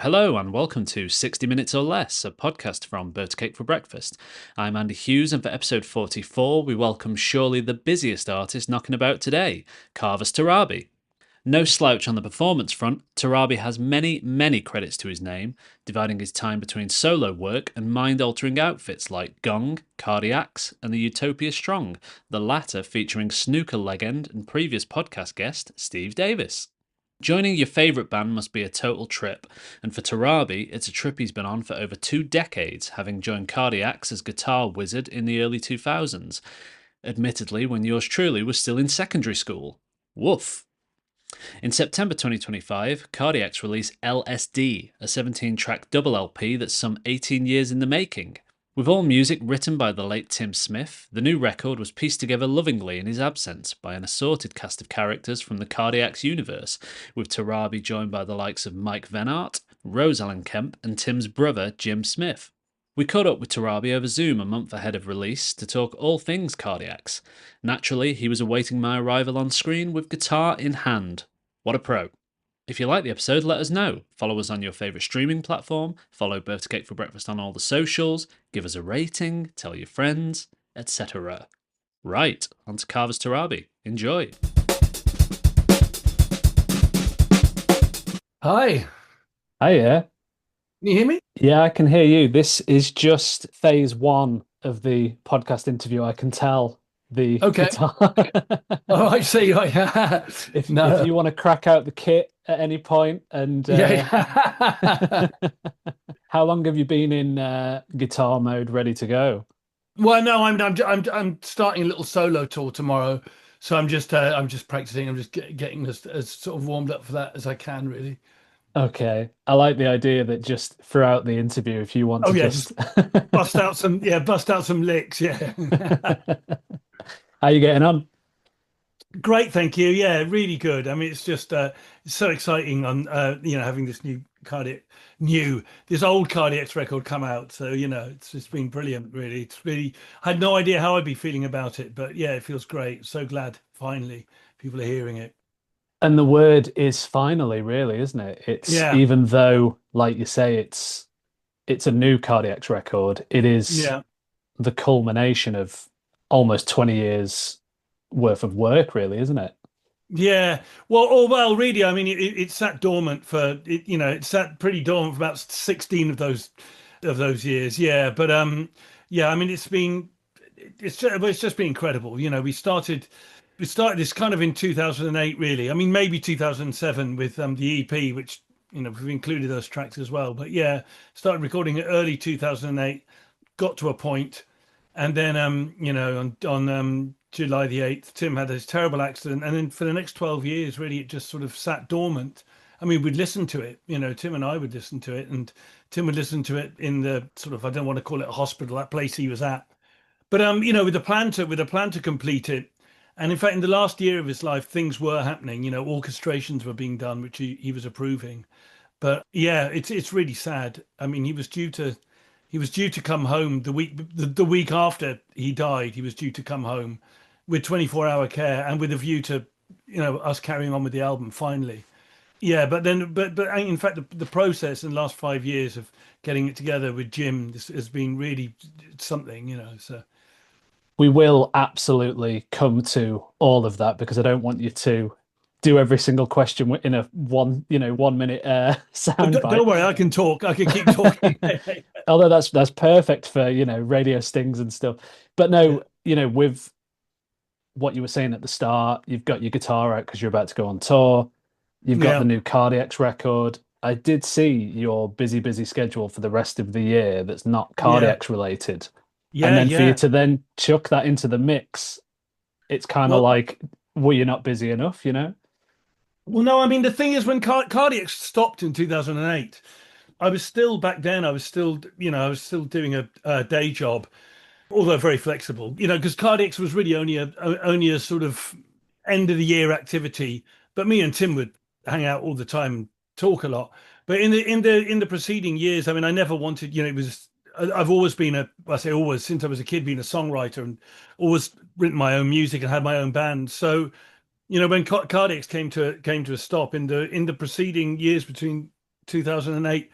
Hello and welcome to 60 Minutes or Less, a podcast from Bird Cake for Breakfast. I'm Andy Hughes, and for episode 44, we welcome surely the busiest artist knocking about today, Kavus Torabi. No slouch on the performance front, Torabi has many credits to his name, dividing his time between solo work and mind-altering outfits like Gong, Cardiacs, and the Utopia Strong, the latter featuring snooker legend and previous podcast guest Steve Davis. Joining your favourite band must be a total trip, and for Torabi, it's a trip he's been on for over 2 decades, having joined Cardiacs as guitar wizard in the early 2000s, admittedly when yours truly was still in secondary school. Woof. In September 2025, Cardiacs released LSD, a 17-track double LP that's some 18 years in the making. With all music written by the late Tim Smith, the new record was pieced together lovingly in his absence by an assorted cast of characters from the Cardiacs universe, with Torabi joined by the likes of Mike Venart, Rose Allen Kemp, and Tim's brother, Jim Smith. We caught up with Torabi over Zoom a month ahead of release to talk all things Cardiacs. Naturally, he was awaiting my arrival on screen with guitar in hand. What a pro. If you like the episode, let us know. Follow us on your favourite streaming platform, follow Birthday Cake for Breakfast on all the socials, give us a rating, tell your friends, etc. Right, on to Kavus Torabi. Enjoy. Hi, Hiya. can you hear me? Yeah, I can hear you. This is just phase one of the podcast interview. I can tell the Okay. guitar. Oh, I see. If No. you want to crack out the kit at any point, and Yeah. how long have you been in guitar mode, ready to go? Well, no, I'm starting a little solo tour tomorrow, so I'm just practicing. I'm just getting as sort of warmed up for that as I can, really. Okay, I like the idea that just throughout the interview, if you want Oh to yeah, just just bust out some licks. Yeah. how you getting on? Great, thank you. Yeah, really good. I mean, it's just it's so exciting on having this this old Cardiacs record come out. So it's been brilliant. Really, it's really I had no idea how I'd be feeling about it, but yeah, it feels great. So glad finally people are hearing it. And the word is finally, really, isn't it? It's Yeah, even though, like you say, it's a new Cardiacs record, it is yeah. the culmination of almost 20 years worth of work, really, isn't it? Yeah, well, really. I mean, it sat dormant it sat pretty dormant for about 16 of those years. Yeah, but yeah. I mean, it's just been incredible. We started this kind of in 2008, really. I mean, maybe 2007 with the EP, which we've included those tracks as well. But yeah, started recording it early 2008. Got to a point, and then on July the 8th, Tim had this terrible accident, and then for the next 12 years, really, it just sort of sat dormant. I mean, we'd listen to it, Tim and I would listen to it, and Tim would listen to it in the sort of, I don't want to call it a hospital, that place he was at. But with a plan to complete it, and in fact, in the last year of his life, things were happening. Orchestrations were being done, which he was approving. But yeah, it's really sad. I mean, he was due to come home the week after he died. He was due to come home with 24-hour care and with a view to us carrying on with the album finally. Yeah, but in fact the process in the last 5 years of getting it together with Jim has been really something. So We will absolutely come to all of that because I don't want you to do every single question in a 1 minute oh, soundbite. don't worry, I can talk. I can keep talking. Although that's perfect for, radio stings and stuff. But Yeah, no, with what you were saying at the start, you've got your guitar out because you're about to go on tour. You've got the yeah. new Cardiacs record. I did see your busy schedule for the rest of the year that's not Yeah, Cardiacs related. And yeah, then for you yeah. to then chuck that into the mix, it's kind of Well, like, were you not busy enough, well, no. I mean, the thing is, when Cardiac stopped in 2008, I was still back then. I was still doing a day job, although very flexible. Because Cardiacs was really only a sort of end of the year activity. But me and Tim would hang out all the time and talk a lot. But in the preceding years, I mean, I never wanted. It was. I've always been I say always, since I was a kid, been a songwriter and always written my own music and had my own band. So when Cardiacs came to a stop in the preceding years between 2008,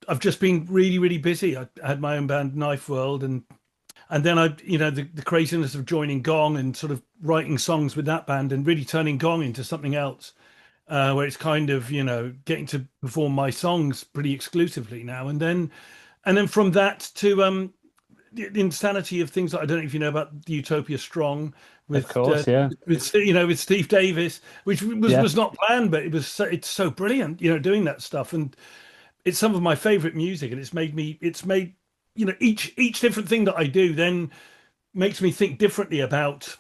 I've just been really, really busy. I had my own band, Knife World, and then the craziness of joining Gong and sort of writing songs with that band and really turning Gong into something else, where it's kind of, getting to perform my songs pretty exclusively now. And then from that to the insanity of things like, I don't know if you know about the Utopia Strong Of with course, yeah. with Steve Davis, which was Yeah. was not planned, but it's so brilliant, doing that stuff. And it's some of my favorite music, and it's made each different thing that I do then makes me think differently about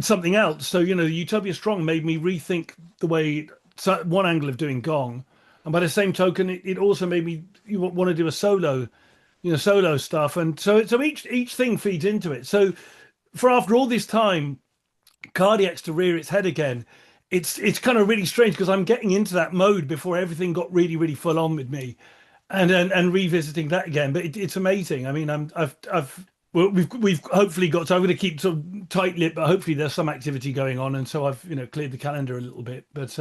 something else. So Utopia Strong made me rethink the way, so one angle of doing Gong, and by the same token, it also made me want to do a solo stuff. And so each thing feeds into it. So for after all this time, Cardiac's to rear its head again. It's kind of really strange because I'm getting into that mode before everything got really, really full on with me, and revisiting that again. But it's amazing. I mean, I've well, we've hopefully got. So I'm going to keep sort of tight-lipped, but hopefully there's some activity going on, and so I've cleared the calendar a little bit. But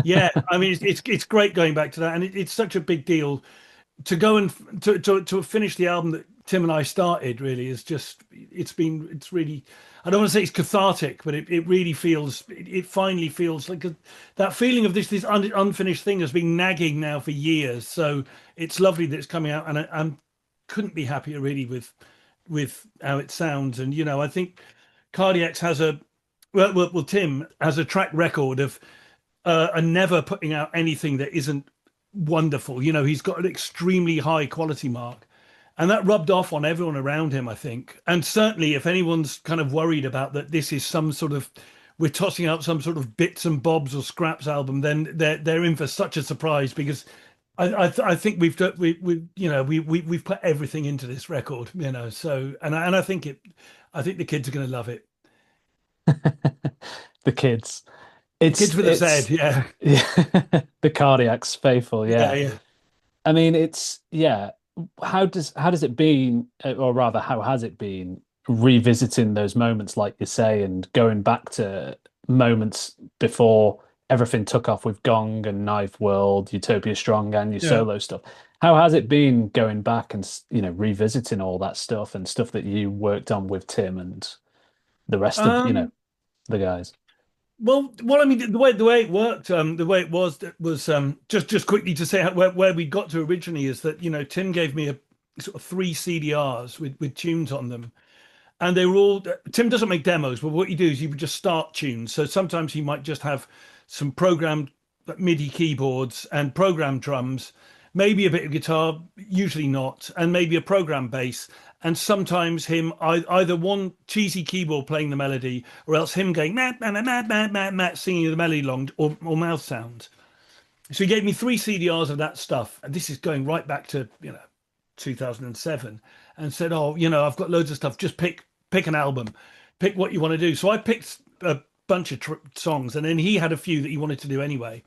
yeah, I mean, it's great going back to that, and it's such a big deal to go and to finish the album that Tim and I started. Really is just it's really, I don't want to say it's cathartic, but it really feels, it finally feels like that feeling of this unfinished thing has been nagging now for years. So it's lovely that it's coming out, and I couldn't be happier really with how it sounds. And I think Cardiacs has Tim has a track record of never putting out anything that isn't wonderful. He's got an extremely high quality mark, and that rubbed off on everyone around him, I think. And certainly, if anyone's kind of worried about that, this is some sort of, we're tossing out some sort of bits and bobs or scraps album, then they're in for such a surprise, because I think we've put everything into this record, So I think the kids are going to love it. The kids. Kids with a Z, It's yeah, yeah, the cardiac's faithful, yeah, yeah. yeah. I mean, it's yeah. How does it been, or rather, how has it been revisiting those moments, like you say, and going back to moments before everything took off with Gong and Knife World, Utopia Strong, and your Yeah. solo stuff? How has it been going back and revisiting all that stuff and stuff that you worked on with Tim and the rest of Um, the guys? well, I mean, the way it worked, the way it was just quickly to say where we got to originally is that Tim gave me a sort of three CDRs with tunes on them, and they were all. Tim doesn't make demos, but what you do is you would just start tunes. So sometimes he might just have some programmed MIDI keyboards and programmed drums, maybe a bit of guitar, usually not, and maybe a program bass. And sometimes him either one cheesy keyboard playing the melody, or else him going mat mat mat mat mat mat mat singing the melody along, or mouth sounds. So he gave me three CDRs of that stuff, and this is going right back to 2007, and said, "Oh, I've got loads of stuff. Just pick an album, pick what you want to do." So I picked a bunch of songs, and then he had a few that he wanted to do anyway,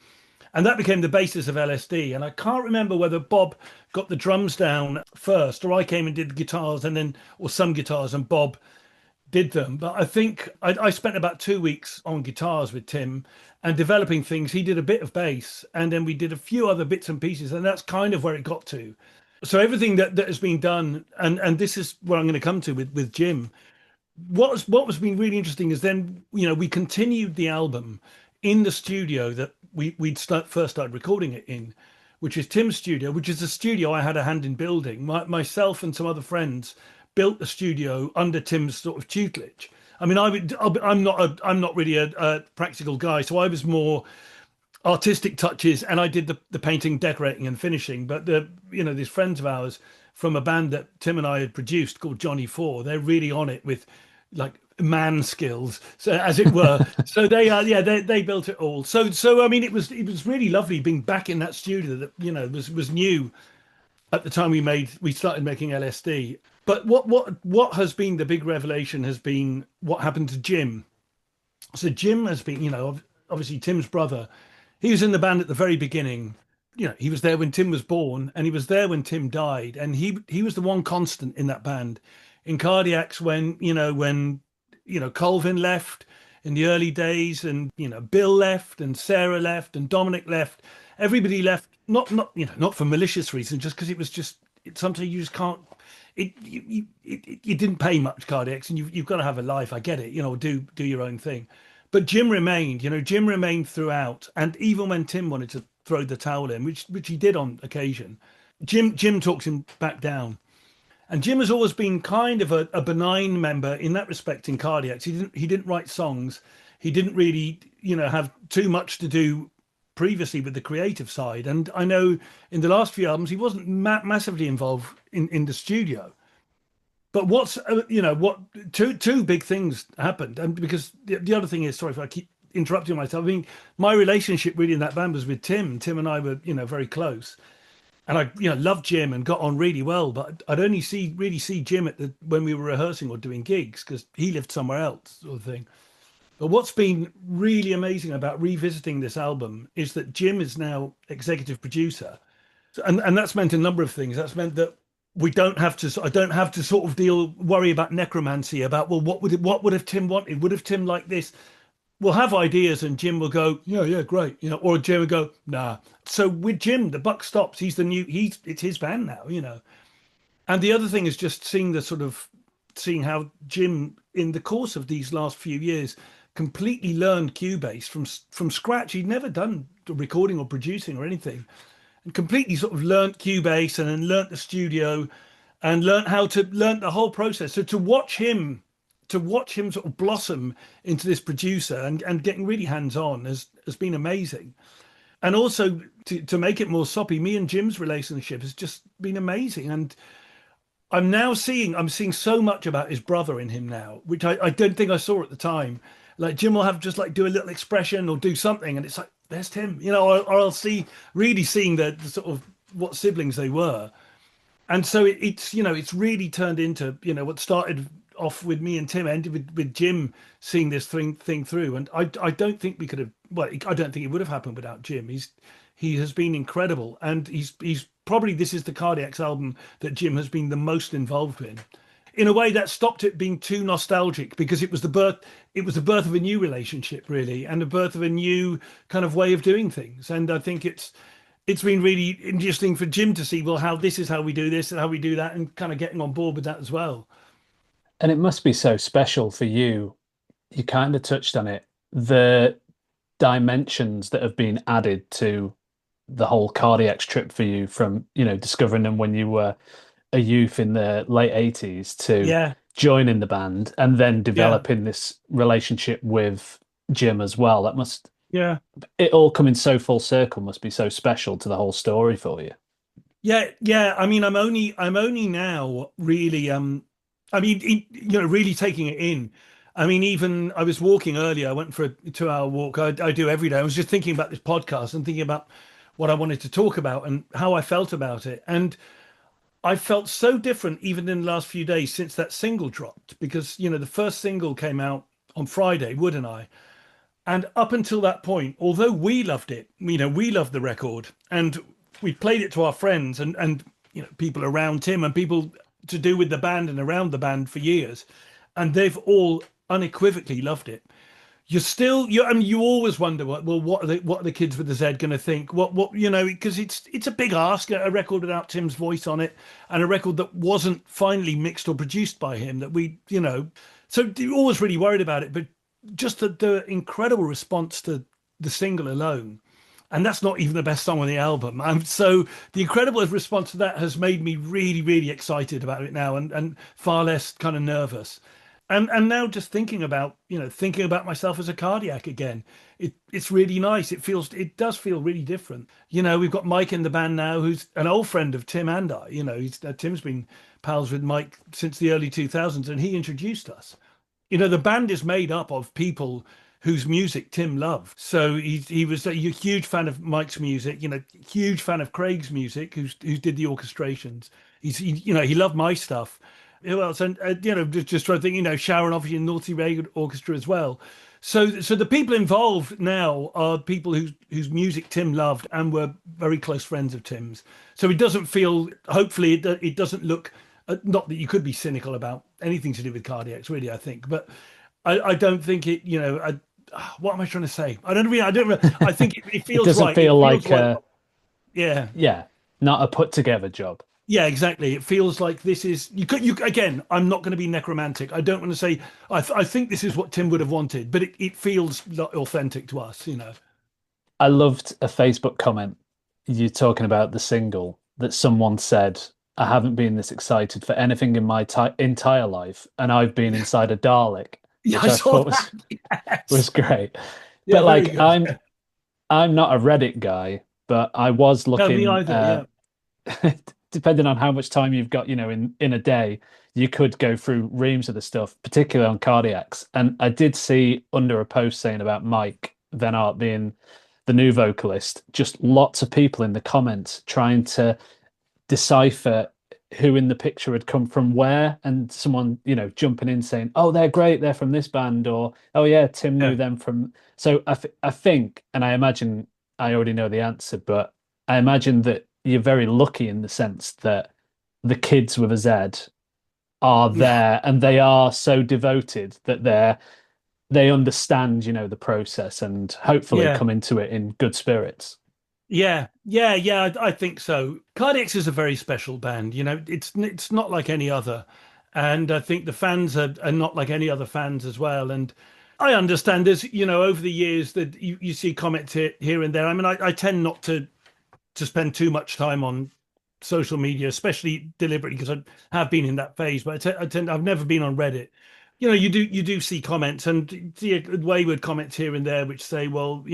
and that became the basis of LSD. And I can't remember whether Bob got the drums down first, or I came and did the guitars, and then, or some guitars, and Bob did them. But I think I spent about 2 weeks on guitars with Tim and developing things. He did a bit of bass, and then we did a few other bits and pieces, and that's kind of where it got to. So everything that has been done, and this is where I'm going to come to with Jim. What was been really interesting is then we continued the album in the studio that first started recording it in, which is Tim's studio, which is a studio I had a hand in building. Myself and some other friends built the studio under Tim's sort of tutelage. I mean, I'm not really a practical guy, so I was more artistic touches, and I did the painting, decorating, and finishing. But these friends of ours from a band that Tim and I had produced called Johnny Four, they're really on it with like man skills, so as it were. So they built it all. So I mean, it was really lovely being back in that studio that was new at the time we started making LSD. But what has been the big revelation has been what happened to Jim. So Jim has been, obviously Tim's brother. He was in the band at the very beginning. He was there when Tim was born, and he was there when Tim died, and he was the one constant in that band. In Cardiacs, when Colvin left, in the early days, and Bill left, and Sarah left, and Dominic left. Everybody left, not for malicious reasons, just because it was just sometimes you just can't. You didn't pay much cardiacs, and you've got to have a life. I get it, do your own thing. But Jim remained. Jim remained throughout, and even when Tim wanted to throw the towel in, which he did on occasion, Jim talked him back down. And Jim has always been kind of a benign member in that respect in Cardiacs. He didn't write songs. He didn't really, have too much to do previously with the creative side. And I know in the last few albums he wasn't massively involved in the studio. But what two big things happened, and because the other thing is, sorry if I keep interrupting myself. I mean, my relationship really in that band was with Tim. Tim and I were, very close, and I, loved Jim and got on really well. But I'd only really see Jim when we were rehearsing or doing gigs because he lived somewhere else, sort of thing. But what's been really amazing about revisiting this album is that Jim is now executive producer, and that's meant a number of things. That's meant that I don't have to sort of worry about necromancy about, well, what would have Tim wanted? Would have Tim liked this? We'll have ideas and Jim will go, yeah, great, or Jim will go, nah. So with Jim, the buck stops. It's his band now. And the other thing is just seeing how Jim, in the course of these last few years, completely learned Cubase from scratch. He'd never done recording or producing or anything, and completely sort of learnt Cubase and then learnt the studio and learnt the whole process. So to watch him sort of blossom into this producer and getting really hands-on has been amazing. And also to make it more soppy, me and Jim's relationship has just been amazing. And I'm seeing so much about his brother in him now, which I don't think I saw at the time. Like Jim will have just like do a little expression or do something, and it's like, there's Tim, or I'll really seeing the sort of what siblings they were. And so it's really turned into, what started off with me and Tim ended with Jim seeing this thing through. And I don't think we could have, well, I don't think it would have happened without Jim. He has been incredible, and he's probably, this is the Cardiacs album that Jim has been the most involved in a way that stopped it being too nostalgic, because it was the birth of a new relationship, really, and the birth of a new kind of way of doing things. And I think it's been really interesting for Jim to see, well, how this is how we do this and how we do that, and kind of getting on board with that as well. And it must be so special for you. You kind of touched on it, the dimensions that have been added to the whole Cardiacs trip for you, from, discovering them when you were a youth in the late 80s to Yeah, joining the band and then yeah, developing this relationship with Jim as well. yeah. It all coming so full circle must be so special to the whole story for you. Yeah, yeah. I mean, I'm only now really, I mean, really taking it in. I mean, even I was walking earlier. I went for a 2-hour walk. I do every day. I was just thinking about this podcast and thinking about what I wanted to talk about and how I felt about it. And I felt so different even in the last few days since that single dropped, because, the first single came out on Friday, Wood and I. And up until that point, although we loved it, we loved the record, and we played it to our friends and people around Tim and people to do with the band and around the band for years, and they've all unequivocally loved it. I mean, you always wonder what are the kids with the Z going to think? Because it's a big ask, a record without Tim's voice on it, and a record that wasn't finally mixed or produced by him. So you're always really worried about it. But just the incredible response to the single alone, and that's not even the best song on the album. So the incredible response to that has made me really, really excited about it now, and far less kind of nervous. And now just thinking about myself as a cardiac again, it's really nice. It does feel really different. We've got Mike in the band now, who's an old friend of Tim and I. Tim's been pals with Mike since the early 2000s, and he introduced us. The band is made up of people whose music Tim loved. So he was a huge fan of Mike's music, huge fan of Craig's music, who did the orchestrations. He loved my stuff. Who else? And just trying to think, Sharon, obviously in Naughty Reagan Orchestra as well. So the people involved now are people whose music Tim loved and were very close friends of Tim's. So it doesn't feel, hopefully it doesn't look, not that you could be cynical about anything to do with Cardiacs, really, I think, but I don't think it, what am I trying to say? I don't really, I think it It feels doesn't right. feel It feels like like, a, yeah, yeah, not a put together job. yeah, exactly. It feels like this is, again, I'm not going to be necromantic. I don't want to say, I think this is what Tim would have wanted, but it feels authentic to us. I loved a Facebook comment you talking about the single that someone said, I haven't been this excited for anything in my entire life, and I've been inside a Dalek, Yeah, which I I saw thought that. was Yes. great. Yeah, But very like good. I'm not a Reddit guy, but I was No, me looking either. Yeah. depending on how much time you've got, in a day, you could go through reams of the stuff, particularly on cardiacs. And I did see under a post saying about Mike Van Art being the new vocalist, just lots of people in the comments trying to decipher who in the picture had come from where, and someone, jumping in saying, "Oh, they're great, they're from this band," or "Oh yeah, Tim knew Yeah. them from." So I think, and I imagine I already know the answer, but I imagine that you're very lucky in the sense that the kids with a Z are Yeah. there and they are so devoted that they understand, the process and hopefully Yeah. come into it in good spirits. Yeah, yeah, yeah, I think so. Cardiacs is a very special band. It's not like any other, and I think the fans are not like any other fans as well. And I understand there's, over the years that you see comments here and there. I mean, I tend not to spend too much time on social media, especially deliberately, because I have been in that phase. But I've never been on Reddit. You do see comments and see wayward comments here and there which say, well,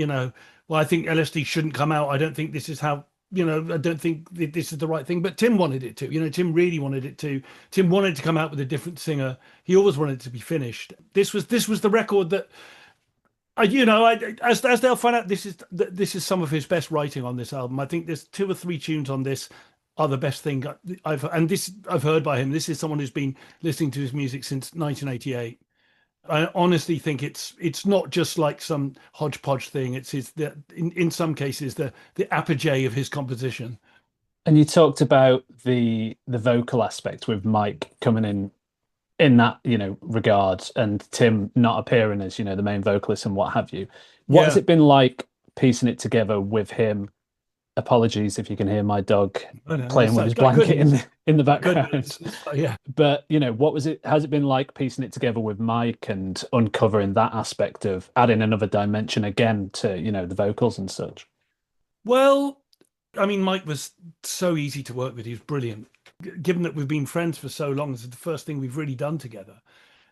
I think LSD shouldn't come out. I don't think this is how. I don't think this is the right thing. But Tim wanted it to. Tim really wanted it to. Tim wanted to come out with a different singer. He always wanted it to be finished. This was the record that as they'll find out, this is some of his best writing on this album. I think there's two or three tunes on this are the best thing I've heard by him. This is someone who's been listening to his music since 1988. I honestly think it's not just like some hodgepodge thing. It's in some cases the apogee of his composition. And you talked about the vocal aspect with Mike coming in that, regard, and Tim not appearing as, the main vocalist and what have you. What has Yeah, it been like piecing it together with him? Apologies if you can hear my dog I know. playing Yes, with I, his I blanket couldn't. in the I couldn't. background. Yeah. But, what was it, has it been like piecing it together with Mike and uncovering that aspect of adding another dimension again to, the vocals and such? Well, I mean, Mike was so easy to work with. He was brilliant. Given that we've been friends for so long, this is the first thing we've really done together.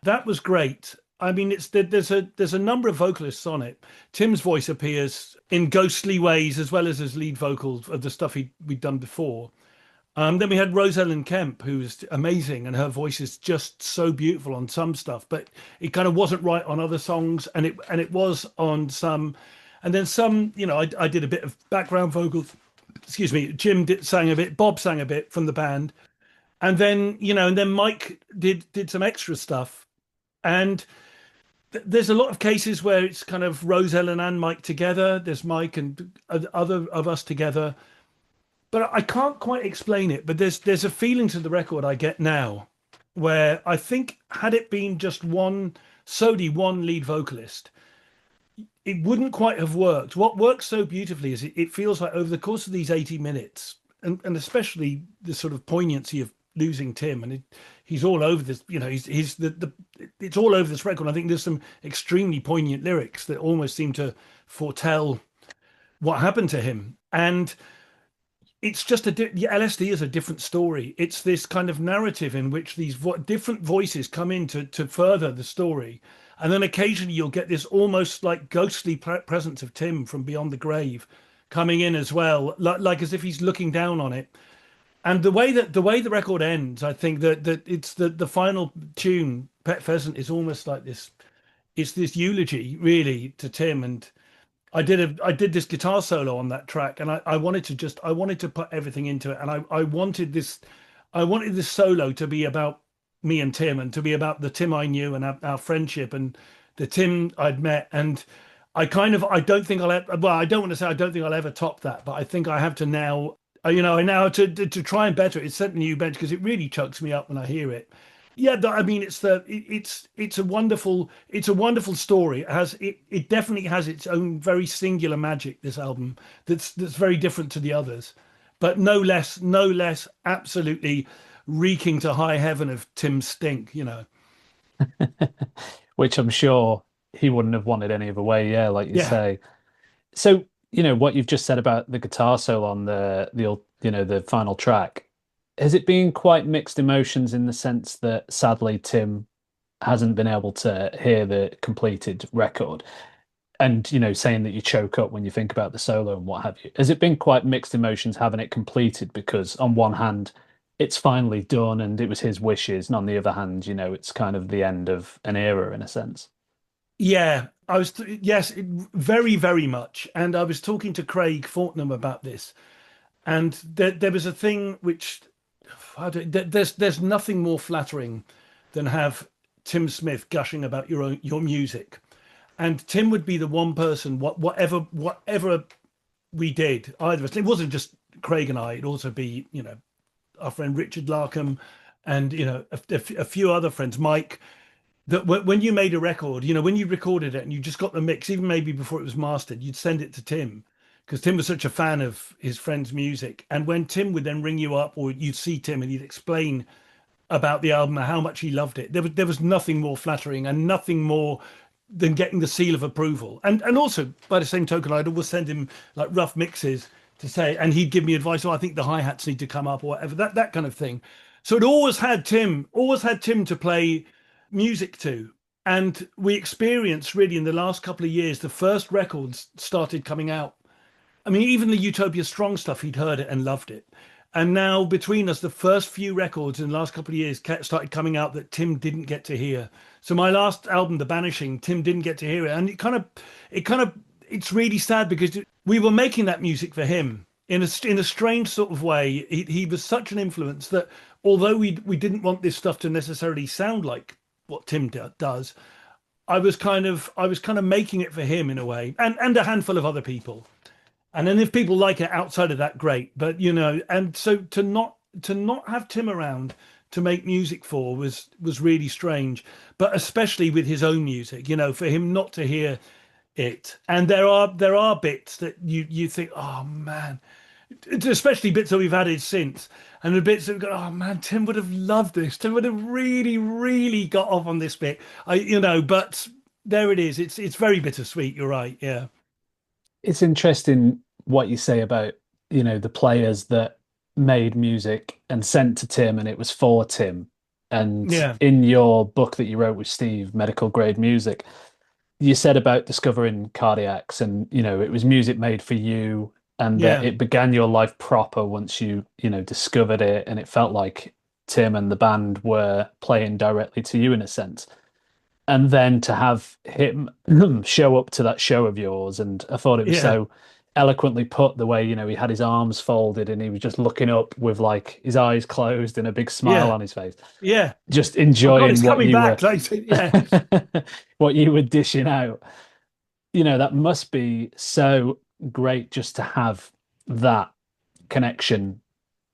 That was great. I mean, there's a number of vocalists on it. Tim's voice appears in ghostly ways as well as lead vocals of the stuff we'd done before. Then we had Rose Ellen Kemp, who's amazing, and her voice is just so beautiful on some stuff, but it kind of wasn't right on other songs, and it was on some, and then some. I did a bit of background vocals. Excuse me. Sang a bit. Bob sang a bit from the band, and then Mike did some extra stuff, and there's a lot of cases where it's kind of Rose Ellen and Mike together. There's Mike and other of us together, but I can't quite explain it. But there's a feeling to the record I get now, where I think had it been just solely one lead vocalist, it wouldn't quite have worked. What works so beautifully is it feels like over the course of these 80 minutes, and especially the sort of poignancy of losing Tim, and he's all over this. He's the it's all over this record. I think there's some extremely poignant lyrics that almost seem to foretell what happened to him, and it's just LSD is a different story. It's this kind of narrative in which these different voices come in to further the story, and then occasionally you'll get this almost like ghostly presence of Tim from beyond the grave coming in as well, like as if he's looking down on it. And the way the record ends, I think that it's the final tune, Pet Pheasant, is almost like this. It's this eulogy really to Tim, and I did this guitar solo on that track, and I wanted to put everything into it, and I wanted this solo to be about me and Tim, and to be about the Tim I knew and our friendship and the Tim I'd met. And I don't think well, I don't want to say I don't think I'll ever top that, but I think I have to now. I now to try and better it. It's set a new bench because it really chokes me up when I hear it. yeah, I mean, it's a wonderful story. It definitely has its own very singular magic. This album that's very different to the others, but no less absolutely reeking to high heaven of Tim Stink. Which I'm sure he wouldn't have wanted any other way. Yeah, like you Yeah. say. So, what you've just said about the guitar solo on the final track, has it been quite mixed emotions in the sense that sadly Tim hasn't been able to hear the completed record? And, saying that you choke up when you think about the solo and what have you. Has it been quite mixed emotions having it completed? Because on one hand, it's finally done and it was his wishes, and on the other hand, it's kind of the end of an era in a sense. Yeah, yes, very, very much. And I was talking to Craig Fortnum about this, and there was a thing which there's nothing more flattering than have Tim Smith gushing about your music, and Tim would be the one person, whatever we did, either of us. It wasn't just Craig and I; it'd also be our friend Richard Larkham, and a few other friends, Mike, that when you made a record, when you recorded it and you just got the mix, even maybe before it was mastered, you'd send it to Tim because Tim was such a fan of his friend's music. And when Tim would then ring you up, or you'd see Tim and he'd explain about the album and how much he loved it, there was nothing more flattering and nothing more than getting the seal of approval. And also by the same token, I'd always send him like rough mixes to say, and he'd give me advice. Oh, I think the hi-hats need to come up or whatever, that kind of thing. So it always had Tim to play music to. And we experienced really in the last couple of years, the first records started coming out. I mean, even the Utopia Strong stuff, he'd heard it and loved it. And now between us, the first few records in the last couple of years started coming out that Tim didn't get to hear. So my last album, The Banishing, Tim didn't get to hear it. And it's really sad because we were making that music for him in a strange sort of way. He was such an influence that although we didn't want this stuff to necessarily sound like what Tim does, I was kind of making it for him in a way, and a handful of other people. And then if people like it outside of that, great. But and so to not have Tim around to make music for was really strange. But especially with his own music, for him not to hear it. And there are bits that you think, oh man, especially bits that we've added since, and the bits that go, oh man, Tim would have loved this. Tim would have really, really got off on this bit. But there it is. It's very bittersweet. You're right. Yeah. It's interesting what you say about, the players that made music and sent to Tim and it was for Tim. And Yeah. in your book that you wrote with Steve, Medical Grade Music, you said about discovering Cardiacs and, it was music made for you and that Yeah. it began your life proper once you, discovered it and it felt like Tim and the band were playing directly to you in a sense. And then to have him show up to that show of yours, and I thought it was Yeah. so eloquently put the way, he had his arms folded and he was just looking up with like his eyes closed and a big smile Yeah. on his face, Yeah. just Oh God, enjoying it's what coming you were back. Like, yeah. what you were dishing out. That must be so great just to have that connection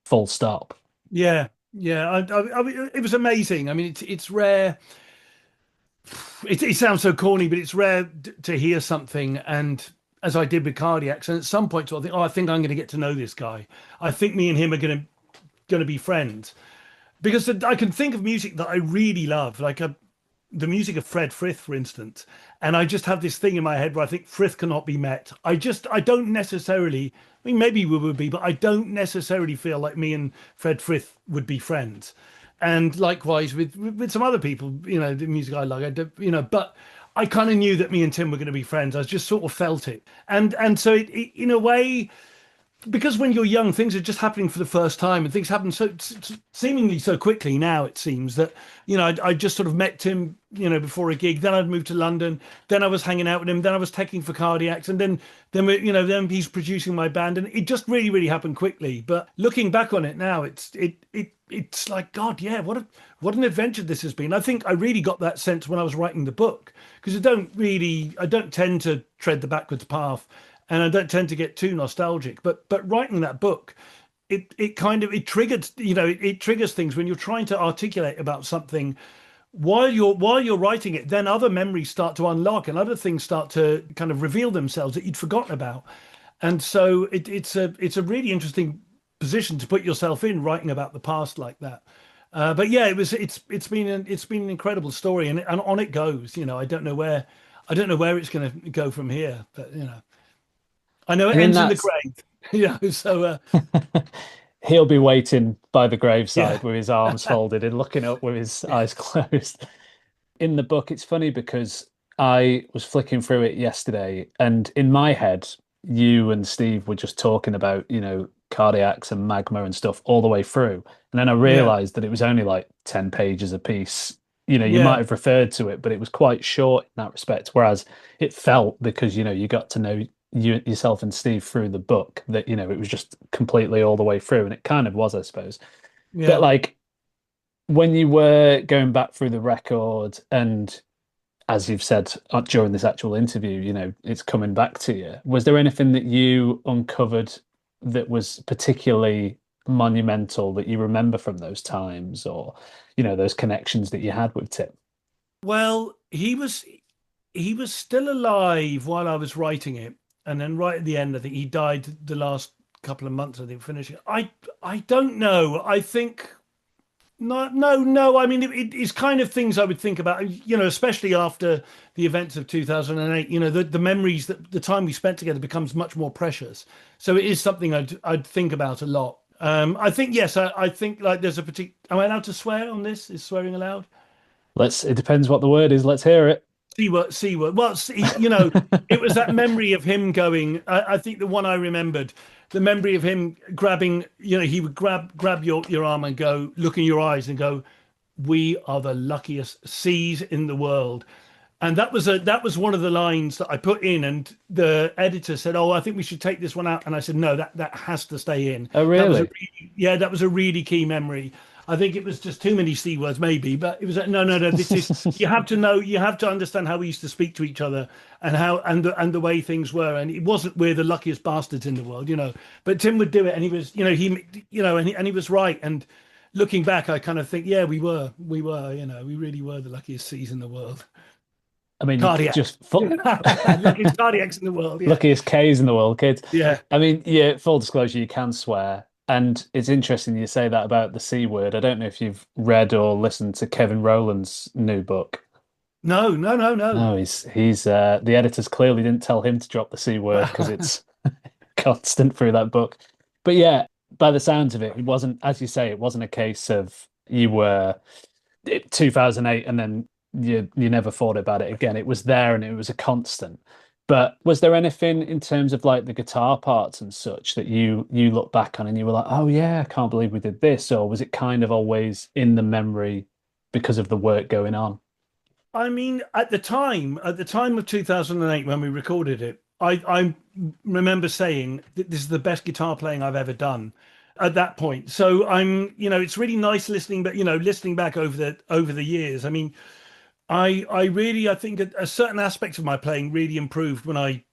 full stop. Yeah. Yeah. It was amazing. I mean, it's rare. It sounds so corny, but it's rare to hear something, and as I did with Cardiacs, and at some point I think, oh, I think I'm going to get to know this guy. I think me and him are going to be friends because I can think of music that I really love, like the music of Fred Frith, for instance. And I just have this thing in my head where I think Frith cannot be met. I don't necessarily, I mean, maybe we would be, but I don't necessarily feel like me and Fred Frith would be friends. And likewise with some other people, the music I like, but I kind of knew that me and Tim were going to be friends. I just sort of felt it. And so in a way, because when you're young, things are just happening for the first time, and things happen seemingly so quickly now. It seems that I just sort of met Tim, before a gig. Then I'd moved to London. Then I was hanging out with him. Then I was taking for Cardiacs, and then he's producing my band, and it just really, really happened quickly. But looking back on it now, it's like God, yeah, what an adventure this has been. I think I really got that sense when I was writing the book because I don't tend to tread the backwards path and I don't tend to get too nostalgic. But writing that book, it kind of it triggered, it triggers things when you're trying to articulate about something while you're writing it. Then other memories start to unlock and other things start to kind of reveal themselves that you'd forgotten about. And so it's a really interesting position to put yourself in, writing about the past like that. But yeah, it's been an incredible story, and on it goes. I don't know where it's going to go from here, but I know it And in ends in the that, grave. So he'll be waiting by the yeah, graveside with his arms folded and looking up with his eyes closed. In the book, it's funny because I was flicking through it yesterday, and in my head, you and Steve were just talking about, cardiacs and magma and stuff all the way through. And then I yeah, realized that it was only like 10 pages a piece. You might yeah, have referred to it, but it was quite short in that respect. Whereas it felt because, you got to know yourself and Steve through the book that, it was just completely all the way through. And it kind of was, I suppose. But yeah. like when you were going back through the record and as you've said during this actual interview, it's coming back to you. Was there anything that you uncovered that was particularly monumental that you remember from those times or, those connections that you had with Tim? Well, he was still alive while I was writing it, and then right at the end, I think he died the last couple of months. I think finishing. I don't know. I think no, no, no. I mean, it's kind of things I would think about. Especially after the events of 2008. The memories that the time we spent together becomes much more precious. So it is something I'd think about a lot. I think yes. I think like there's a particular. Am I allowed to swear on this? Is swearing allowed? It depends what the word is. Let's hear it. See what. Well, see, it was that memory of him going. I think the one I remembered, the memory of him grabbing. He would grab your arm and go, look in your eyes and go, "We are the luckiest seas in the world." And that was one of the lines that I put in, and the editor said, "Oh, I think we should take this one out." And I said, "No, that has to stay in." Oh, That was a really? really, yeah, that was a really key memory. I think it was just too many C words, maybe, but it was no, no, no. This is you have to know, you have to understand how we used to speak to each other and how and the way things were. And it wasn't we're the luckiest bastards in the world. But Tim would do it, and he was, and he was right. And looking back, I kind of think, yeah, we were, we really were the luckiest seas in the world. I mean, you could Cardiac. just full Luckiest cardiacs in the world. Yeah. luckiest K's in the world, kids. Yeah. I mean, yeah, full disclosure, you can swear. And it's interesting you say that about the C word. I don't know if you've read or listened to Kevin Rowland's new book. No, no, no, no. No, he's the editors clearly didn't tell him to drop the C word because it's constant through that book. But yeah, by the sounds of it, it wasn't, as you say, it wasn't a case of you were 2008 and then you never thought about it again. It was there and it was a constant. But was there anything in terms of like the guitar parts and such that you look back on and you were like, oh yeah, I can't believe we did this, or was it kind of always in the memory because of the work going on? I mean, at the time of 2008 when we recorded it, I remember saying that this is the best guitar playing I've ever done at that point. So it's really nice listening, but listening back over the years. I mean, I think a certain aspect of my playing really improved when I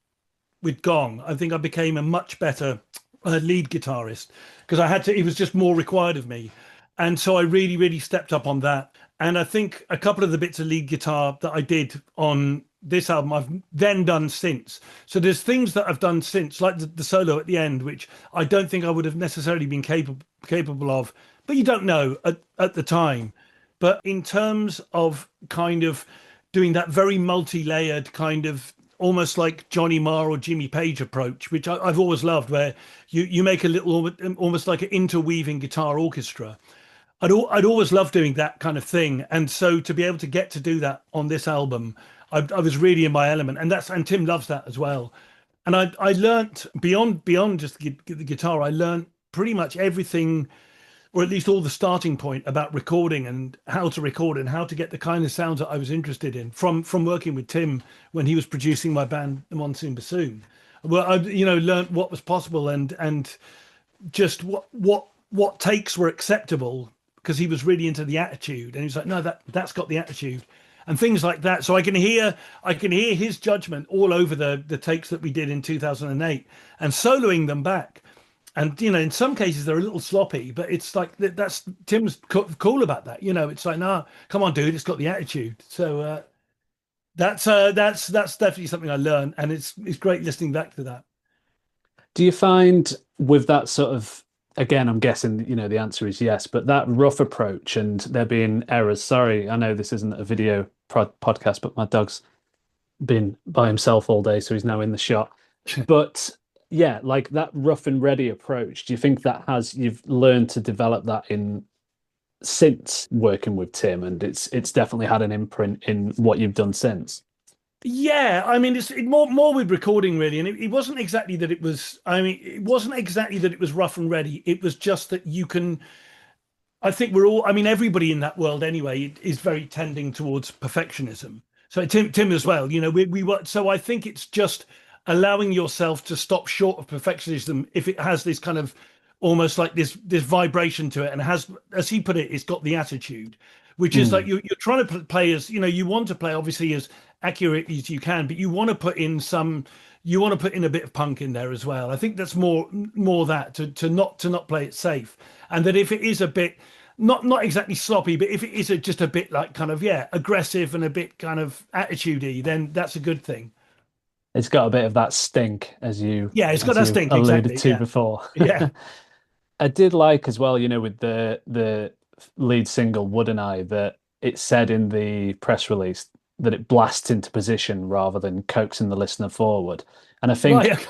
with Gong. I think I became a much better lead guitarist because I had to. It was just more required of me, and so I really, really stepped up on that. And I think a couple of the bits of lead guitar that I did on this album, I've then done since. So there's things that I've done since, like the solo at the end, which I don't think I would have necessarily been capable of. But you don't know at the time. But in terms of kind of doing that very multi-layered kind of almost like Johnny Marr or Jimmy Page approach, which I've always loved, where you make a little almost like an interweaving guitar orchestra. I'd always loved doing that kind of thing, and so to be able to get to do that on this album, I was really in my element, and Tim loves that as well. And I learnt beyond just the guitar, I learnt pretty much everything, or at least all the starting point about recording and how to record and how to get the kind of sounds that I was interested in from working with Tim when he was producing my band, the Monsoon Bassoon. Well, I learned what was possible and just what takes were acceptable because he was really into the attitude and he was like, no, that's got the attitude and things like that. So I can hear his judgment all over the takes that we did in 2008 and soloing them back. And in some cases they're a little sloppy, but it's like that's Tim's cool about that. It's like, nah, come on, dude, it's got the attitude. So that's definitely something I learned, and it's great listening back to that. Do you find with that sort of, again, I'm guessing, the answer is yes, but that rough approach and there being errors. Sorry, I know this isn't a video podcast, but my dog's been by himself all day, so he's now in the shot. But yeah, like that rough and ready approach, do you think you've learned to develop that in since working with Tim, and it's definitely had an imprint in what you've done since? Yeah, I mean, more with recording really, and it wasn't exactly that it was. I mean, it wasn't exactly that it was rough and ready. It was just that you can. I think we're all. I mean, everybody in that world anyway is very tending towards perfectionism. So Tim as well. We were. So I think it's just allowing yourself to stop short of perfectionism if it has this kind of almost like this vibration to it, and has, as he put it, it's got the attitude, which is like Mm. you're trying to play as you want to play obviously as accurate as you can, but you want to put in a bit of punk in there as well. I think that's more that to not play it safe, and that if it is a bit not exactly sloppy, but if it is just a bit like kind of aggressive and a bit kind of attitudey, then that's a good thing. It's got a bit of that stink, as you Yeah, it's got as that you stink alluded exactly. to Yeah, before. yeah, I did like as well, with the lead single "Wouldn't I" that it said in the press release that it blasts into position rather than coaxing the listener forward. And I right. think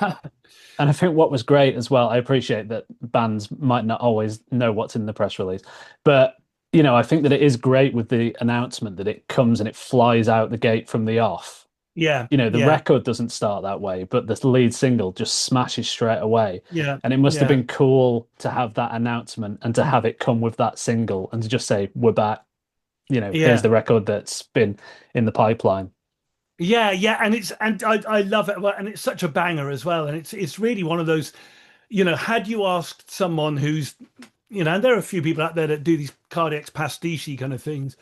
and I think what was great as well, I appreciate that bands might not always know what's in the press release, but I think that it is great with the announcement that it comes and it flies out the gate from the off. Yeah, The yeah, record doesn't start that way, but the lead single just smashes straight away. yeah, And it must have yeah, been cool to have that announcement and to have it come with that single and to just say, we're back. Here's yeah. the record that's been in the pipeline. Yeah, yeah, and I love it, and it's such a banger as well, and it's really one of those, had you asked someone who's, and there are a few people out there that do these cardiac pastiche kind of things,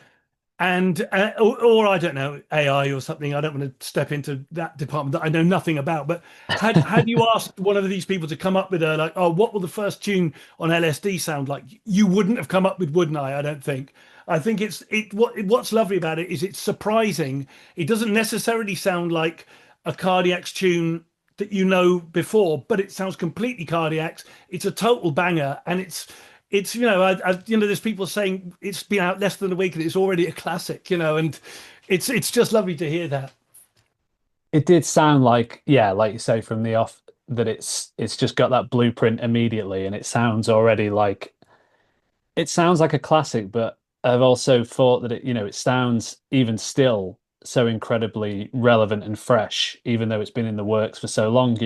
and or I don't know, AI or something. I don't want to step into that department that I know nothing about. But had you asked one of these people to come up with a like, oh, what will the first tune on LSD sound like? You wouldn't have come up with "Wouldn't I?" I don't think. I think what's lovely about it is it's surprising. It doesn't necessarily sound like a Cardiac's tune that you know before, but it sounds completely Cardiac's. It's a total banger, and it's there's people saying it's been out less than a week and it's already a classic, and it's just lovely to hear that. It did sound like, yeah, like you say from the off, that it's just got that blueprint immediately, and it sounds like a classic, but I've also thought that it sounds even still so incredibly relevant and fresh, even though it's been in the works for so long. Do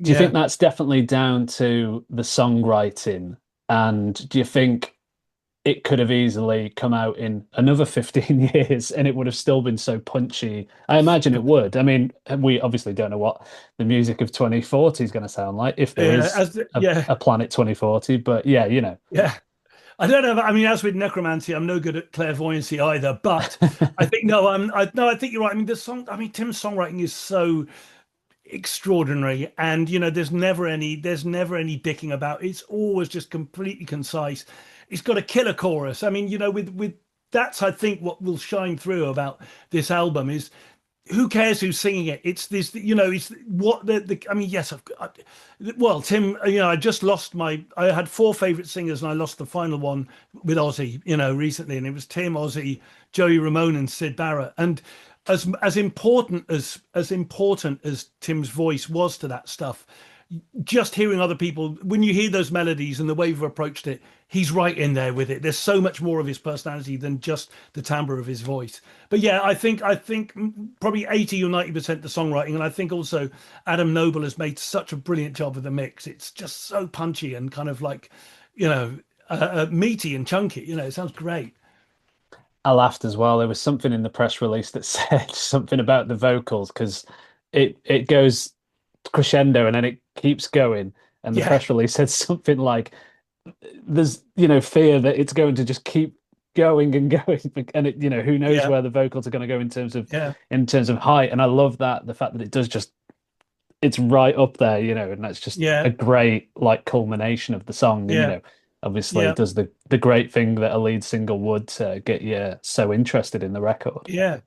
you think Yeah, that's definitely down to the songwriting? And do you think it could have easily come out in another 15 years and it would have still been so punchy? I imagine it would. I mean, we obviously don't know what the music of 2040 is going to sound like if there yeah, is yeah, a planet 2040, but yeah. yeah. I don't know. I mean, as with necromancy, I'm no good at clairvoyancy either. But I think no, no, I think you're right. I mean, the song. I mean, Tim's songwriting is so extraordinary, and there's never any dicking about. It's always just completely concise. It's got a killer chorus. I mean, with that's I think what will shine through about this album is who cares who's singing it? It's this, it's what I mean, yes, well, Tim, I just lost I had four favorite singers and I lost the final one with Ozzy, recently, and it was Tim, Ozzy, Joey Ramone, and Sid Barrett. And as important as Tim's voice was to that stuff, just hearing other people, when you hear those melodies and the way we've approached it, he's right in there with it. There's so much more of his personality than just the timbre of his voice. But yeah, I think probably 80 or 90% the songwriting, and I think also Adam Noble has made such a brilliant job of the mix. It's just so punchy and kind of like, meaty and chunky. It sounds great. I laughed as well. There was something in the press release that said something about the vocals because it goes crescendo and then it keeps going. And the Yeah, press release said something like, "There's fear that it's going to just keep going and going, and who knows yeah, where the vocals are going to go in terms of yeah, height." And I love that the fact that it does just it's right up there, and that's just a Yeah, great like culmination of the song. And yeah, obviously yeah, does the great thing that a lead single would to get you so interested in the record. yeah.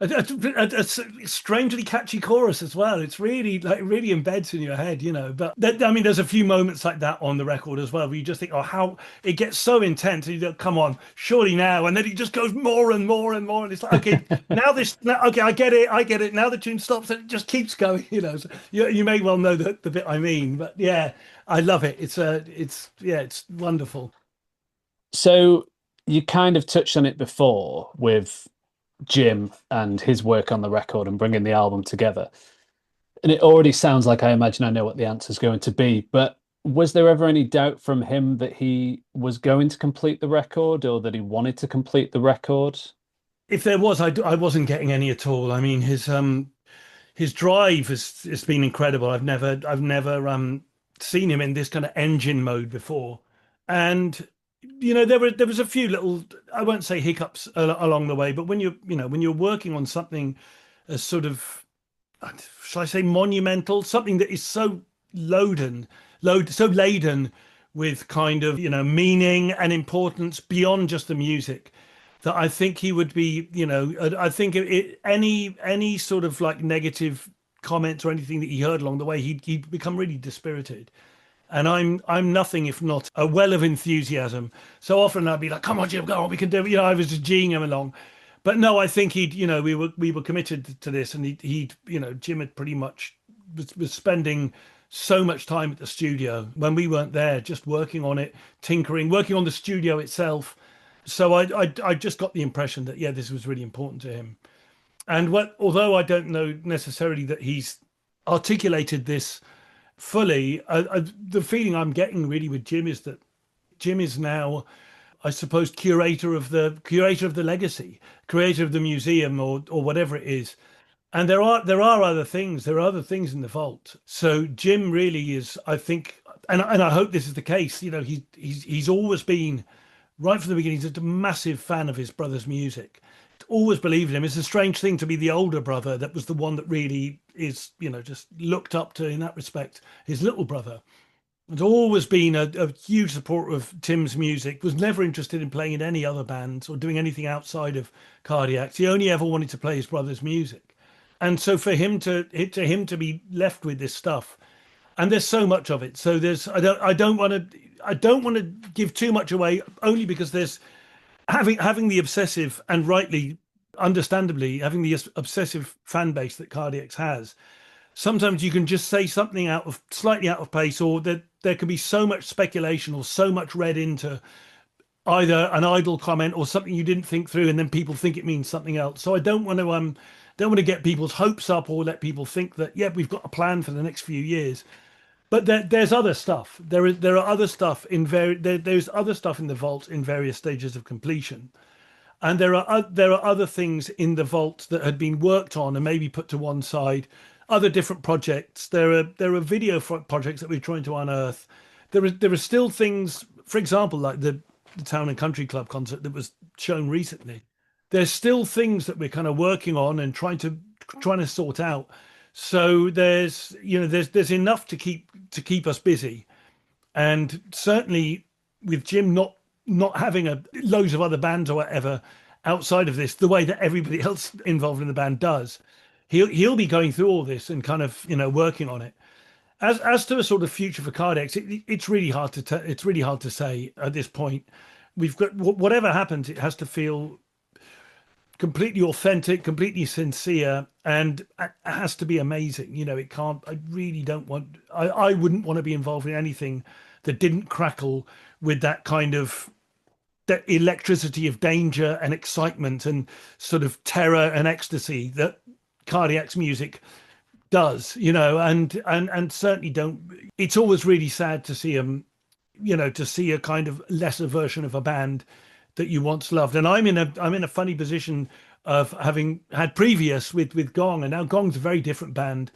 A strangely catchy chorus as well. It's really like really embeds in your head, you know. But I mean, there's a few moments like that on the record as well, where you just think, oh, how it gets so intense. And you go, come on, surely now, and then it just goes more and more and more, and it's like, okay, okay, I get it. Now the tune stops and it just keeps going, you know. So you may well know the bit I mean, but yeah, I love it. It's wonderful. So you kind of touched on it before with Jim and his work on the record and bringing the album together. And it already sounds like I imagine I know what the answer is going to be. But was there ever any doubt from him that he was going to complete the record or that he wanted to complete the record? If there was, I wasn't getting any at all. I mean, his drive has been incredible. I've never seen him in this kind of engine mode before, and there was a few little, I won't say hiccups along the way, but when you're working on something as sort of, shall I say, monumental, something that is so so laden with kind of meaning and importance beyond just the music, that I think he would be, I think any sort of like negative comments or anything that he heard along the way, he'd become really dispirited. And I'm nothing if not a well of enthusiasm. So often I'd be like, "Come on, Jim, go on, we can do it." I was just geeing him along. But no, I think we were committed to this, and Jim had pretty much was spending so much time at the studio when we weren't there, just working on it, tinkering, working on the studio itself. So I just got the impression that yeah, this was really important to him. And although I don't know necessarily that he's articulated this fully, the feeling I'm getting really with Jim is that Jim is now, I suppose, curator of the legacy, creator of the museum, or whatever it is. And there are other things. There are other things in the vault. So Jim really is, I think, and I hope this is the case. He's always been, right from the beginning, he's a massive fan of his brother's music. Always believed in him. It's a strange thing to be the older brother that was the one that really is, just looked up to in that respect. His little brother has always been a huge supporter of Tim's music, was never interested in playing in any other bands or doing anything outside of Cardiacs. He only ever wanted to play his brother's music. And so for him to be left with this stuff, and there's so much of it. So I don't want to give too much away, only because there's having the obsessive, and rightly, understandably, having the obsessive fan base that Cardiacs has. Sometimes you can just say something slightly out of place, or that there can be so much speculation or so much read into either an idle comment or something you didn't think through, and then people think it means something else. So I don't want to get people's hopes up or let people think that yeah, we've got a plan for the next few years. But there's other stuff. There are other stuff there's other stuff in the vault in various stages of completion, and there are other things in the vault that had been worked on and maybe put to one side. Other different projects. There are video projects that we're trying to unearth. There are still things, for example, like the Town and Country Club concert that was shown recently. There's still things that we're kind of working on and trying to sort out. So there's enough to keep us busy, and certainly with Jim not having loads of other bands or whatever outside of this, the way that everybody else involved in the band does, he'll be going through all this and kind of working on it. As to a sort of future for Cardex, it's really hard it's really hard to say at this point. We've got whatever happens, it has to feel completely authentic, completely sincere, and it has to be amazing. It can't. I really don't want. I wouldn't want to be involved in anything that didn't crackle with that kind of that electricity of danger and excitement and sort of terror and ecstasy that Cardiac's music does. And certainly don't. It's always really sad to see to see a kind of lesser version of a band that you once loved. And I'm in a funny position of having had previous with Gong, and now Gong's a very different band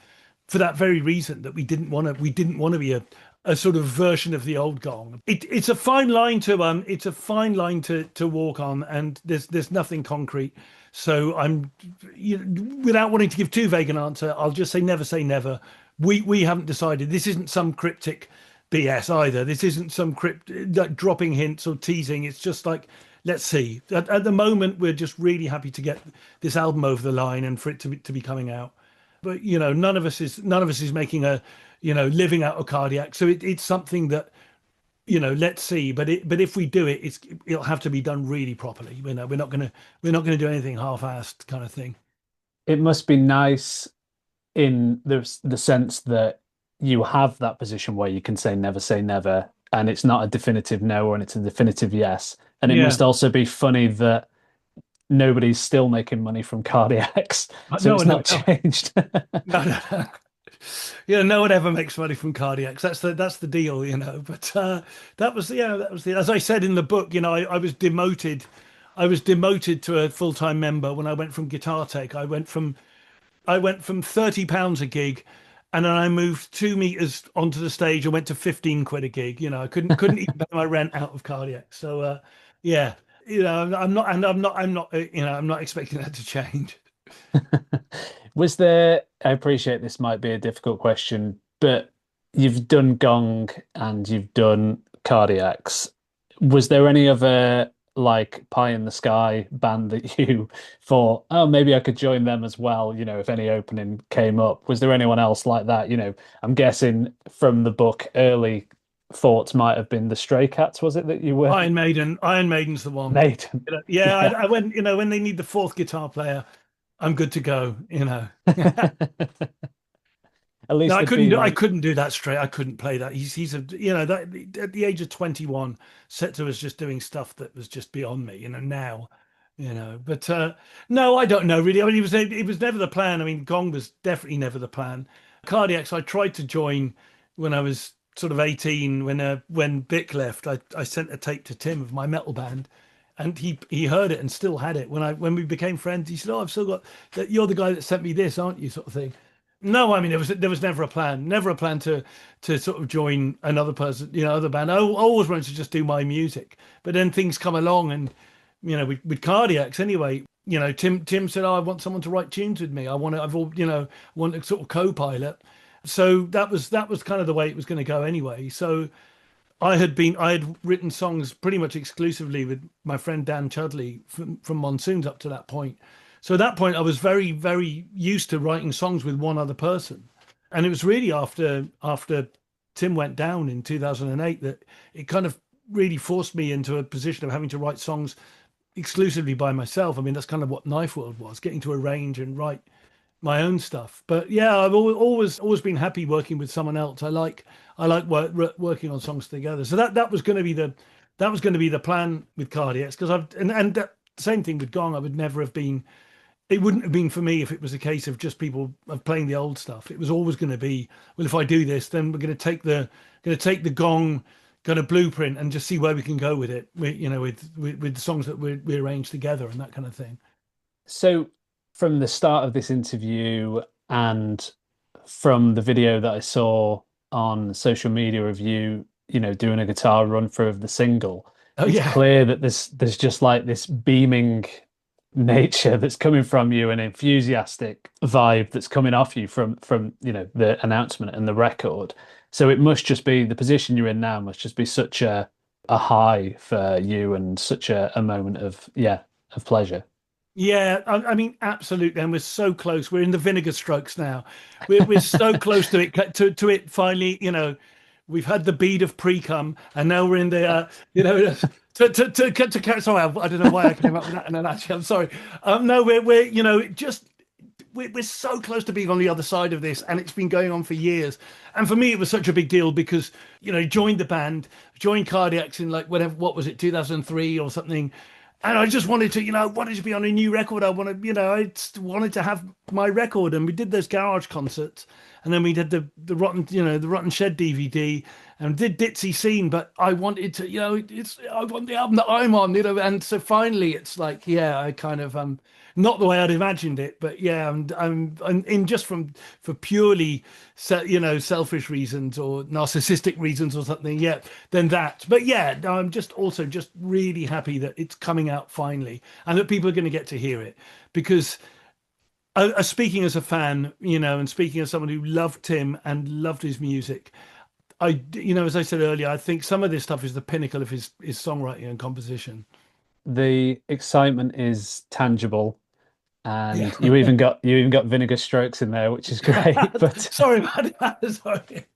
for that very reason, that we didn't want to be a sort of version of the old Gong. It's a fine line to walk on, and there's nothing concrete. So without wanting to give too vague an answer, I'll just say never say never. we haven't decided. This isn't some cryptic BS either. This isn't some like dropping hints or teasing. It's just like, let's see. At the moment, we're just really happy to get this album over the line and for it to be coming out. But none of us is making a, living out of Cardiac. So it's something that, let's see. But if we do it, it'll have to be done really properly. We're not gonna do anything half-assed kind of thing. It must be nice in the sense that you have that position where you can say never, and it's not a definitive no, and it's a definitive yes. And it Yeah. must also be funny that nobody's still making money from cardiacs, so No, it's no, not no, changed. no, no. Yeah, no one ever makes money from cardiacs. That's the deal, But that was the as I said in the book, I was demoted. I was demoted to a full-time member when I went from guitar tech. I went from £30 a gig, and then I moved 2 meters onto the stage and went to 15 quid a gig. I couldn't even pay my rent out of cardiac. So yeah, I'm not expecting that to change. Was there, I appreciate this might be a difficult question, but you've done Gong and you've done Cardiacs. Was there any other like pie in the sky band that you thought, oh, maybe I could join them as well, if any opening came up? Was there anyone else like that? I'm guessing from the book, early thoughts might have been the Stray Cats, was it that you were Iron Maiden's the one. made? Yeah, Yeah. I went. When they need the fourth guitar player, I'm good to go. At No, least I there'd couldn't be do. I like couldn't do that straight. I couldn't play that. He's a that at the age of 21, Setzer was just doing stuff that was just beyond me. Now, But no, I don't know really. I mean, it was never the plan. I mean, Gong was definitely never the plan. Cardiacs, I tried to join when I was sort of 18. When Bick left, I sent a tape to Tim of my metal band, and he heard it and still had it. When we became friends, he said, "Oh, I've still got that. You're the guy that sent me this, aren't you?" Sort of thing. No, I mean there was never a plan to sort of join another person, other band. I always wanted to just do my music, but then things come along, and with Cardiacs anyway. Tim said, "Oh, I want someone to write tunes with me. Want a sort of co-pilot." So that was kind of the way it was going to go anyway. So I had written songs pretty much exclusively with my friend Dan Chudley from Monsoons up to that point. So at that point, I was very, very used to writing songs with one other person. And it was really after Tim went down in 2008 that it kind of really forced me into a position of having to write songs exclusively by myself. I mean, that's kind of what Knife World was, getting to arrange and write my own stuff. But yeah, I've always been happy working with someone else. I like working on songs together. So that was going to be the plan with Cardiacs, because and that, same thing with Gong. I would never have been. It wouldn't have been for me if it was a case of just people of playing the old stuff. It was always going to be, well, if I do this, then we're going to take the Gong kind of blueprint and just see where we can go with it. With the songs that we arrange together and that kind of thing. so from the start of this interview and from the video that I saw on social media of you, doing a guitar run through of the single, Oh it's yeah. clear that there's just like this beaming nature that's coming from you, an enthusiastic vibe that's coming off you from the announcement and the record. So it must just be the position you're in now must just be such a high for you and such a moment of of pleasure. Yeah, I mean, absolutely. And we're so close. We're in the vinegar strokes now. We're so close to it to it finally. We've had the bead of pre-cum, and now we're in the sorry, I don't know why I came up with that. And then actually, I'm sorry. No, we're just we're so close to being on the other side of this, and it's been going on for years. And for me, it was such a big deal because joined the band, joined Cardiacs in like whatever, what was it, 2003 or something. And I just wanted to, wanted to be on a new record. I just wanted to have my record. And we did those garage concerts, and then we did the Rotten Shed DVD, and did Ditzy Scene. But I wanted to, I want the album that I'm on, And so finally, it's like, yeah, I kind of not the way I'd imagined it, but yeah, I'm in just for purely selfish reasons or narcissistic reasons or something. Yeah, then that. But yeah, no, I'm just also just really happy that it's coming out finally and that people are going to get to hear it, because speaking as a fan, and speaking as someone who loved Tim and loved his music, as I said earlier, I think some of this stuff is the pinnacle of his songwriting and composition. The excitement is tangible, Yeah. and you even got vinegar strokes in there, which is great. But Sorry about that. Sorry.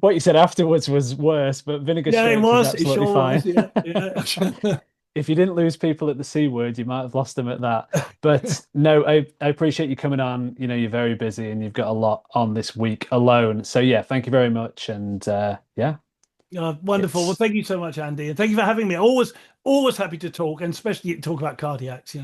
what you said afterwards was worse. But vinegar Yeah, it strokes is was. It absolutely sure fine. was. Yeah, yeah. If you didn't lose people at the C word, you might have lost them at that. But no, I appreciate you coming on. You're very busy and you've got a lot on this week alone. So yeah, thank you very much. And yeah, Wonderful. Well, it's thank you so much, Andy, and thank you for having me. Always happy to talk, and especially talk about cardiacs.